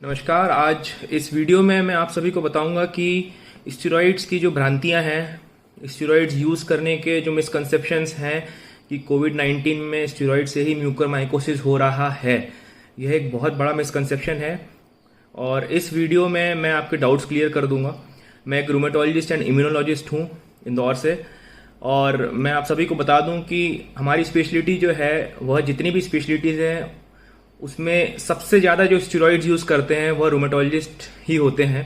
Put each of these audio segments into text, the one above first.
नमस्कार। आज इस वीडियो में मैं आप सभी को बताऊंगा कि स्टेरॉइड्स की जो भ्रांतियां हैं, स्टेरॉइड्स यूज़ करने के जो मिसकंसेप्शंस हैं कि कोविड-19 में स्टेरॉइड से ही म्यूकरमाइकोसिस हो रहा है, यह एक बहुत बड़ा मिसकंसेप्शन है और इस वीडियो में मैं आपके डाउट्स क्लियर कर दूंगा। मैं एक रूमेटोलॉजिस्ट एंड इम्यूनोलॉजिस्ट हूँ इंदौर से और मैं आप सभी को बता दूं कि हमारी स्पेशलिटी जो है वह जितनी भी स्पेशलिटीज़ हैं उसमें सबसे ज़्यादा जो स्टेरॉइड्स यूज़ करते हैं वह रूमेटोलॉजिस्ट ही होते हैं।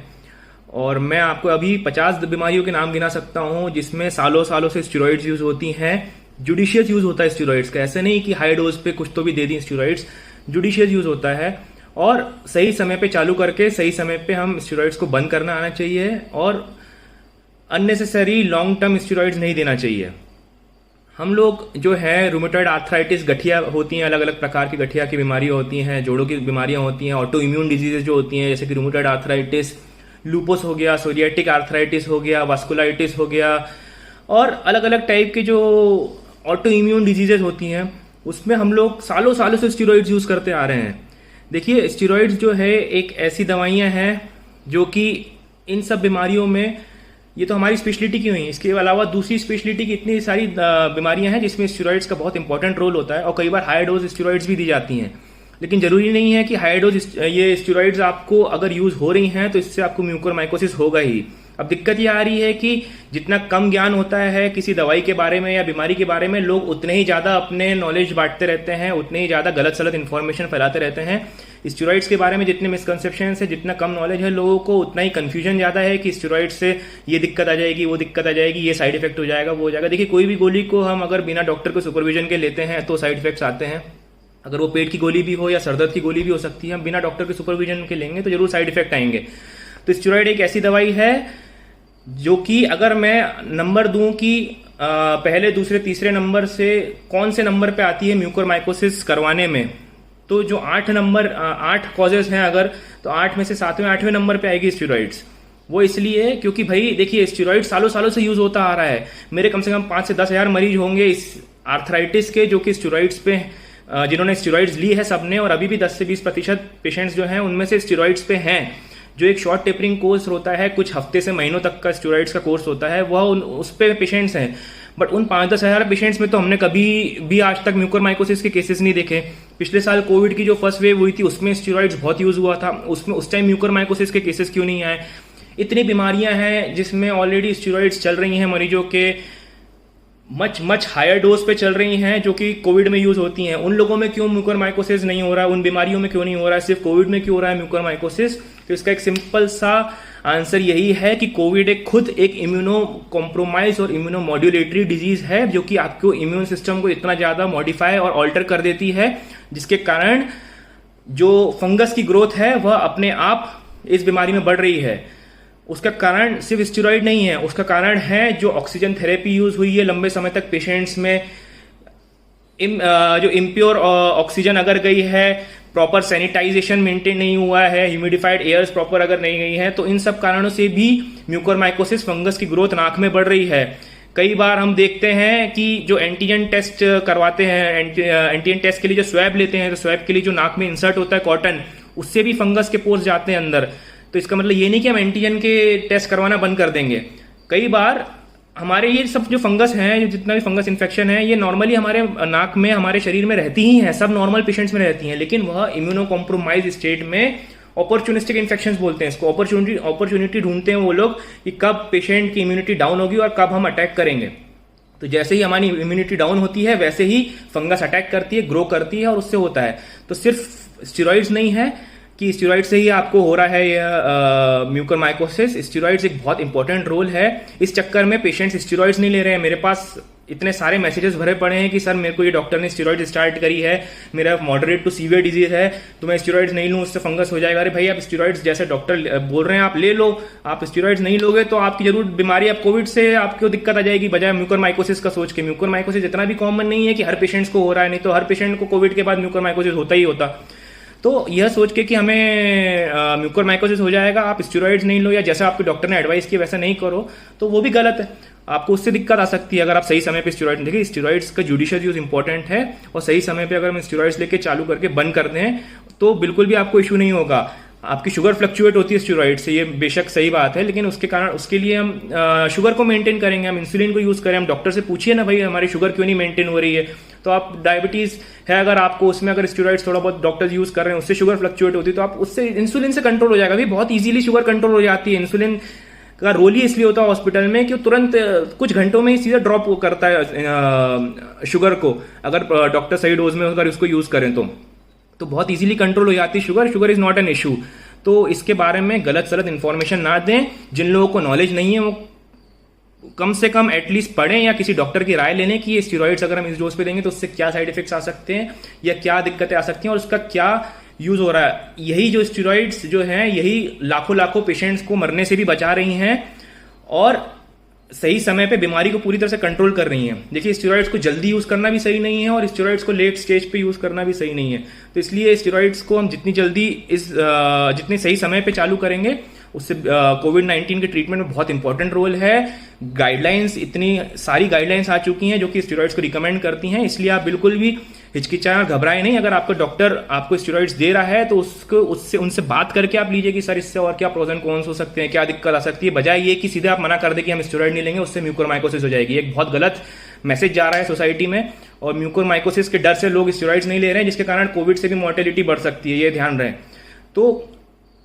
और मैं आपको अभी 50 बीमारियों के नाम गिना सकता हूं जिसमें सालों सालों से स्टेरॉइड्स यूज़ होती हैं। जुडिशियस यूज़ होता है स्टेरॉइड्स का, ऐसे नहीं कि हाई डोज पे कुछ तो भी दे दी स्टेरॉइड्स, जुडिशियस यूज़ होता है और सही समय पे चालू करके सही समय पे हम स्टेरॉइड्स को बंद करना आना चाहिए और अननेसेसरी लॉन्ग टर्म स्टेरॉइड्स नहीं देना चाहिए। हम लोग जो है रूमेटॉइड आर्थराइटिस, गठिया होती हैं, अलग अलग प्रकार की गठिया की बीमारियां होती हैं, जोड़ों की बीमारियां होती हैं, ऑटो इम्यून डिजीजेज जो होती हैं जैसे कि रूमेटॉइड आर्थराइटिस, लूपस हो गया, सोरियाटिक आर्थराइटिस हो गया, वास्कुलाइटिस हो गया और अलग अलग टाइप के जो ऑटो इम्यून डिजीजेज होती हैं उसमें हम लोग सालों सालों से स्टेरॉइड्स यूज करते आ रहे हैं। देखिए, स्टेरॉइड्स जो है एक ऐसी दवाइयां हैं जो कि इन सब बीमारियों में, ये तो हमारी स्पेशलिटी की हुई है, इसके अलावा दूसरी स्पेशलिटी की इतनी सारी बीमारियां हैं जिसमें स्टेरॉइड्स का बहुत इंपॉर्टेंट रोल होता है और कई बार हाई डोज स्टेरॉइड्स भी दी जाती हैं। लेकिन जरूरी नहीं है कि हाई डोज ये स्टेरॉइड्स आपको अगर यूज हो रही हैं तो इससे आपको म्यूकोरमाइकोसिस होगा ही। अब दिक्कत ये आ रही है कि जितना कम ज्ञान होता है किसी दवाई के बारे में या बीमारी के बारे में, लोग उतने ही ज्यादा अपने नॉलेज बांटते रहते हैं, उतने ही ज्यादा गलत सलत इन्फॉर्मेशन फैलाते रहते हैं। स्टेरॉइड्स के बारे में जितने मिसकंसेप्शन है, जितना कम नॉलेज है लोगों को, उतना ही कंफ्यूजन ज्यादा है कि स्टेरॉइड से ये दिक्कत आ जाएगी, वो दिक्कत आ जाएगी, ये साइड इफेक्ट हो जाएगा, वो हो जाएगा। देखिए, कोई भी गोली को हम अगर बिना डॉक्टर के सुपरविजन के लेते हैं तो साइड इफेक्ट्स आते हैं। अगर वो पेट की गोली भी हो या सरदर्द की गोली भी हो सकती है, हम बिना डॉक्टर के सुपरविजन के लेंगे तो जरूर साइड इफेक्ट आएंगे। तो स्टेरॉइड एक ऐसी दवाई है जो कि अगर मैं नंबर दूं कि पहले, दूसरे, तीसरे नंबर से कौन से नंबर पे आती है म्यूकोरमाइकोसिस करवाने में, तो जो 8 कॉजेज हैं अगर, तो 8 में से 7वें 8वें नंबर पे आएगी स्टेरॉइड्स। वो इसलिए क्योंकि भाई देखिए, स्टेरॉइड सालों सालों से यूज होता आ रहा है। मेरे कम से कम 5 से 10 हजार मरीज होंगे इस आर्थराइटिस के जो कि स्टेरॉइड्स पे, जिन्होंने स्टेरॉइड्स ली है सबने, और अभी भी 10 से 20% पेशेंट्स जो हैं उनमें से स्टेरॉइड्स पे हैं। जो एक शॉर्ट टेपरिंग कोर्स होता है, कुछ हफ्ते से महीनों तक का स्टेरॉइड्स का कोर्स होता है, वह उस पे पेशेंट्स हैं। बट उन 5-10 हजार पेशेंट्स में तो हमने कभी भी आज तक म्यूकोरमाइकोसिस के केसेस नहीं देखे। पिछले साल कोविड की जो फर्स्ट वेव हुई थी उसमें स्टेरॉइड्स बहुत यूज हुआ था, उसमें उस टाइम म्यूकोरमाइकोसिस के केसेस क्यों नहीं आए? इतनी बीमारियां हैं जिसमें ऑलरेडी स्टेरॉइड्स चल रही हैं मरीजों के, मच हायर डोज पे चल रही हैं जो कि कोविड में यूज होती हैं। उन लोगों में क्यों म्यूकोरमाइकोसिस नहीं हो रहा है? उन बीमारियों में क्यों नहीं हो रहा है? सिर्फ कोविड में क्यों हो रहा है म्यूकोरमाइकोसिस? तो इसका एक सिंपल सा आंसर यही है कि कोविड खुद एक इम्यूनो कॉम्प्रोमाइज और इम्यूनो मॉड्यूलेटरी डिजीज है जो कि आपको इम्यून सिस्टम को इतना ज्यादा मॉडिफाई और ऑल्टर कर देती है जिसके कारण जो फंगस की ग्रोथ है वह अपने आप इस बीमारी में बढ़ रही है। उसका कारण सिर्फ स्टेरॉइड नहीं है, उसका कारण है जो ऑक्सीजन थेरेपी यूज हुई है लंबे समय तक पेशेंट्स में, जो इम्प्योर ऑक्सीजन अगर गई है, प्रॉपर सैनिटाइजेशन मेंटेन नहीं हुआ है, ह्यूमिडिफाइड एयर्स प्रॉपर अगर नहीं गई है, तो इन सब कारणों से भी म्यूकोरमाइकोसिस फंगस की ग्रोथ नाक में बढ़ रही है। कई बार हम देखते हैं कि जो एंटीजन टेस्ट करवाते हैं, एंटीजन टेस्ट के लिए जो स्वैब लेते हैं, तो स्वैब के लिए जो नाक में इंसर्ट होता है कॉटन, उससे भी फंगस के पोर्स जाते हैं अंदर। तो इसका मतलब ये नहीं कि हम एंटीजन के टेस्ट करवाना बंद कर देंगे। कई बार हमारे ये सब जो फंगस हैं, जितना भी फंगस इन्फेक्शन है, ये नॉर्मली हमारे नाक में, हमारे शरीर में रहती ही हैं, सब नॉर्मल पेशेंट्स में रहती हैं, लेकिन वह इम्यूनो कॉम्प्रोमाइज स्टेट में अपॉर्चुनिस्टिक इन्फेक्शंस बोलते हैं इसको। अपॉर्चुनिटी ढूंढते हैं वो लोग कि कब पेशेंट की इम्यूनिटी डाउन होगी और कब हम अटैक करेंगे। तो जैसे ही हमारी इम्यूनिटी डाउन होती है वैसे ही फंगस अटैक करती है, ग्रो करती है और उससे होता है। तो सिर्फ स्टेरॉइड्स नहीं है कि स्टेरॉइड से ही आपको हो रहा है यह म्यूकोरमाइकोसिस। स्टेरॉइड्स एक बहुत इंपॉर्टेंट रोल है। इस चक्कर में पेशेंट्स स्टेरॉइड्स नहीं ले रहे हैं। मेरे पास इतने सारे मैसेजेस भरे पड़े हैं कि सर मेरे को ये डॉक्टर ने स्टेरॉइड स्टार्ट करी है, मेरा मॉडरेट टू सीवियर डिजीज है, तो मैं स्टेरॉइड्स नहीं लूं, उससे फंगस हो जाएगा। अरे भाई, आप स्टेरॉइड्स जैसे डॉक्टर बोल रहे हैं आप ले लो, आप स्टेरॉइड्स नहीं लोगे तो आपकी जरूर बीमारी, आप कोविड से आपको दिक्कत आ जाएगी बजाय म्यूकोरमाइकोसिस का सोच के। म्यूकोरमाइकोसिस इतना भी कॉमन नहीं है कि हर पेशेंट्स को हो रहा है, नहीं तो हर पेशेंट को कोविड के बाद म्यूकोरमाइकोसिस होता ही होता। तो यह सोच के कि हमें म्यूकोरमाइकोसिस हो जाएगा, आप स्टेरॉइड्स नहीं लो या जैसा आपके डॉक्टर ने एडवाइस किया वैसा नहीं करो, तो वो भी गलत है। आपको उससे दिक्कत आ सकती है अगर आप सही समय पे स्टेरॉइड। देखिए, स्टेरॉइड्स का जुडिशियस यूज इंपॉर्टेंट है और सही समय पे अगर हम स्टेरॉइड्स लेके चालू करके बंद कर दें तो बिल्कुल भी आपको इशू नहीं होगा। आपकी शुगर फ्लक्चुएट होती है स्टेरॉइड से, ये बेशक सही बात है, लेकिन उसके कारण उसके लिए हम शुगर को मेंटेन करेंगे, हम इंसुलिन को यूज करें, हम डॉक्टर से पूछिए ना भाई हमारी शुगर क्यों नहीं मेंटेन हो रही है। तो आप डायबिटीज है अगर आपको, उसमें अगर स्टेरॉइड्स थोड़ा बहुत डॉक्टर्स यूज कर रहे हैं, उससे शुगर फ्लक्चुएट होती है, तो आप उससे इंसुलिन से कंट्रोल हो जाएगा। अभी बहुत इजीली शुगर कंट्रोल हो जाती है। इंसुलिन का रोल ही इसलिए होता है हॉस्पिटल में कि वो तुरंत कुछ घंटों में ही सीधा ड्रॉप करता है शुगर को, अगर डॉक्टर सही डोज में अगर उसको यूज करें तो बहुत इजीली कंट्रोल हो जाती है sugar. Sugar is not an issue. तो इसके बारे में गलत सलत इंफॉर्मेशन ना दें। जिन लोगों को नॉलेज नहीं है वो कम से कम एटलीस्ट पढ़ें या किसी डॉक्टर की राय लेने की ये स्टेरॉइड्स अगर हम इस डोज पे देंगे तो उससे क्या साइड इफेक्ट्स आ सकते हैं या क्या दिक्कतें आ सकती हैं और उसका क्या यूज हो रहा है। यही जो स्टेरॉइड्स जो हैं यही लाखों लाखों पेशेंट्स को मरने से भी बचा रही हैं और सही समय पे बीमारी को पूरी तरह से कंट्रोल कर रही हैं। देखिए स्टेरॉइड्स को जल्दी यूज करना भी सही नहीं है और स्टेरॉइड्स को लेट स्टेज पे यूज करना भी सही नहीं है। तो इसलिए स्टेरॉइड्स को हम जितनी जल्दी जितने सही समय पे चालू करेंगे उससे कोविड-19 के ट्रीटमेंट में बहुत इंपॉर्टेंट रोल है। गाइडलाइंस, इतनी सारी गाइडलाइंस आ चुकी हैं जो कि स्टेरॉइड्स को रिकमेंड करती हैं, इसलिए आप बिल्कुल भी हिचकिचाएं और घबराएं नहीं। अगर आपका डॉक्टर आपको स्टेरॉइड्स दे रहा है तो उनसे बात करके आप लीजिए कि सर इससे और क्या प्रोज एंड कॉन्स हो सकते हैं, क्या दिक्कत आ सकती है, बजाय ये कि सीधे आप मना कर दे कि हम स्टेरॉइड नहीं लेंगे, उससे म्यूकोरमाइकोसिस हो जाएगी। एक बहुत गलत मैसेज जा रहा है सोसाइटी में और म्यूकोरमाइकोसिस के डर से लोग स्टेरॉइड्स नहीं ले रहे हैं, जिसके कारण कोविड से भी मोर्टेलिटी बढ़ सकती है, ये ध्यान रहे। तो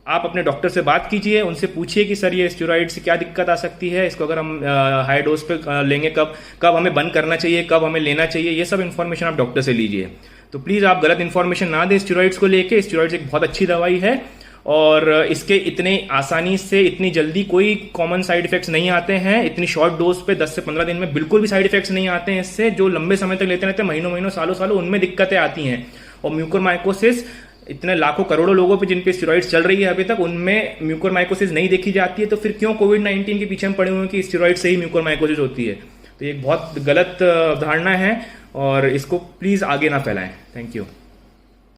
आप अपने डॉक्टर से बात कीजिए, उनसे पूछिए कि सर ये स्टेरॉइड से क्या दिक्कत आ सकती है, इसको अगर हम हाई डोज पे लेंगे कब हमें बंद करना चाहिए, कब हमें लेना चाहिए, ये सब इन्फॉर्मेशन आप डॉक्टर से लीजिए। तो प्लीज आप गलत इन्फॉर्मेशन ना दें स्टेरॉइड्स को लेके। स्टेरॉइड्स एक बहुत अच्छी दवाई है और इसके इतने आसानी से इतनी जल्दी कोई कॉमन साइड इफेक्ट्स नहीं आते हैं। इतनी शॉर्ट डोज पे 10 से 15 दिन में बिल्कुल भी साइड इफेक्ट्स नहीं आते हैं इससे। जो लंबे समय तक लेते रहते हैं, महीनों सालों सालों, उनमें दिक्कतें आती हैं। और म्यूकोरमाइकोसिस इतने लाखों करोड़ों लोगों पे जिन पे स्टेरॉइड्स चल रही है अभी तक, उनमें म्यूकोरमाइकोसिस नहीं देखी जाती है। तो फिर क्यों कोविड-19 के पीछे हम पड़े हुए हैं कि स्टेरॉइड से ही म्यूकोरमाइकोसिस होती है। तो ये एक बहुत गलत धारणा है और इसको प्लीज आगे ना फैलाएं। Thank you.